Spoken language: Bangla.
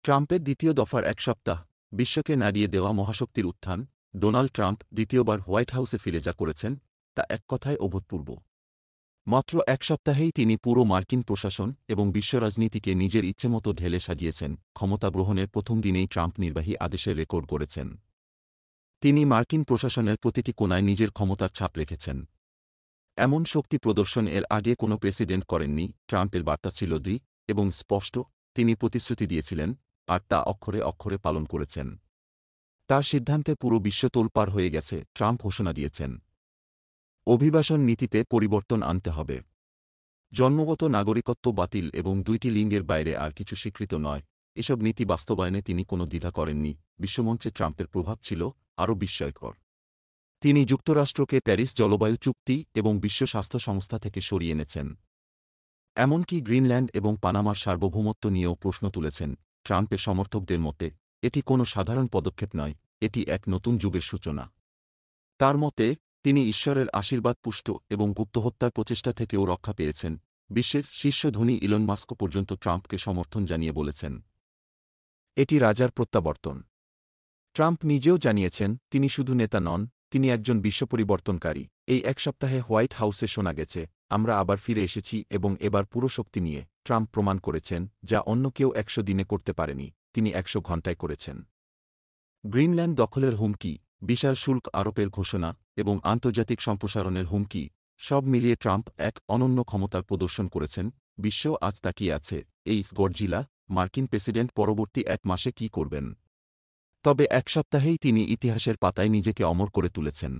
ট্রাম্পের দ্বিতীয় দফার এক সপ্তাহ, বিশ্বকে নাড়িয়ে দেওয়া মহাশক্তির উত্থান। ডোনাল্ড ট্রাম্প দ্বিতীয়বার হোয়াইট হাউসে ফিরে যা করেছেন, তা এক কথায় অভূতপূর্ব। মাত্র এক সপ্তাহেই তিনি পুরো মার্কিন প্রশাসন এবং বিশ্ব রাজনীতিকে নিজের ইচ্ছেমতো ঢেলে সাজিয়েছেন। ক্ষমতা গ্রহণের প্রথম দিনেই ট্রাম্প নির্বাহী আদেশের রেকর্ড গড়েছেন। তিনি মার্কিন প্রশাসনের প্রতিটি কোণায় নিজের ক্ষমতার ছাপ রেখেছেন। এমন শক্তি প্রদর্শন এর আগে কোনো প্রেসিডেন্ট করেননি। ট্রাম্পের বার্তা ছিল দৃঢ় এবং স্পষ্ট। তিনি প্রতিশ্রুতি দিয়েছিলেন, আর তা অক্ষরে অক্ষরে পালন করেছেন। তার সিদ্ধান্তে পুরো বিশ্ব তোলপাড় হয়ে গেছে। ট্রাম্প ঘোষণা দিয়েছেন, অভিবাসন নীতিতে পরিবর্তন আনতে হবে। জন্মগত নাগরিকত্ব বাতিল এবং দুইটি লিঙ্গের বাইরে আর কিছু স্বীকৃত নয়। এসব নীতি বাস্তবায়নে তিনি কোনো দ্বিধা করেননি। বিশ্বমঞ্চে ট্রাম্পের প্রভাব ছিল আরও বিস্ময়কর। তিনি যুক্তরাষ্ট্রকে প্যারিস জলবায়ু চুক্তি এবং বিশ্ব স্বাস্থ্য সংস্থা থেকে সরিয়ে এনেছেন। এমনকি গ্রিনল্যান্ড এবং পানামার সার্বভৌমত্ব নিয়েও প্রশ্ন তুলেছেন। ট্রাম্পের সমর্থকদের মতে এটি কোনো সাধারণ পদক্ষেপ নয়, এটি এক নতুন যুগের সূচনা। তার মতে তিনি ঈশ্বরের আশীর্বাদ পুষ্ট এবং গুপ্তহত্যার প্রচেষ্টা থেকেও রক্ষা পেয়েছেন। বিশ্বের শীর্ষ ধনী ইলন মাস্ক পর্যন্ত ট্রাম্পকে সমর্থন জানিয়ে বলেছেন, এটি রাজার প্রত্যাবর্তন। ট্রাম্প নিজেও জানিয়েছেন, তিনি শুধু নেতা নন, তিনি একজন বিশ্বপরিবর্তনকারী। এই এক সপ্তাহে হোয়াইট হাউসে শোনা গেছে, আমরা আবার ফিরে এসেছি এবং এবার পুরো শক্তি নিয়ে। ট্রাম্প প্রমাণ করেছেন, যা অন্য কেউ ১০০ দিনে করতে পারেনি, তিনি ১০০ ঘণ্টায় করেছেন। গ্রিনল্যান্ড দখলের হুমকি, বিশাল শুল্ক আরোপের ঘোষণা এবং আন্তর্জাতিক সম্প্রসারণের হুমকি, সব মিলিয়ে ট্রাম্প এক অনন্য ক্ষমতার প্রদর্শন করেছেন। বিশ্ব আজ তাকিয়ে আছে, এই গডজিলা মার্কিন প্রেসিডেন্ট পরবর্তী ১ মাসে কী করবেন। তবে এক সপ্তাহেই তিনি ইতিহাসের পাতায় নিজেকে অমর করে তুলেছেন।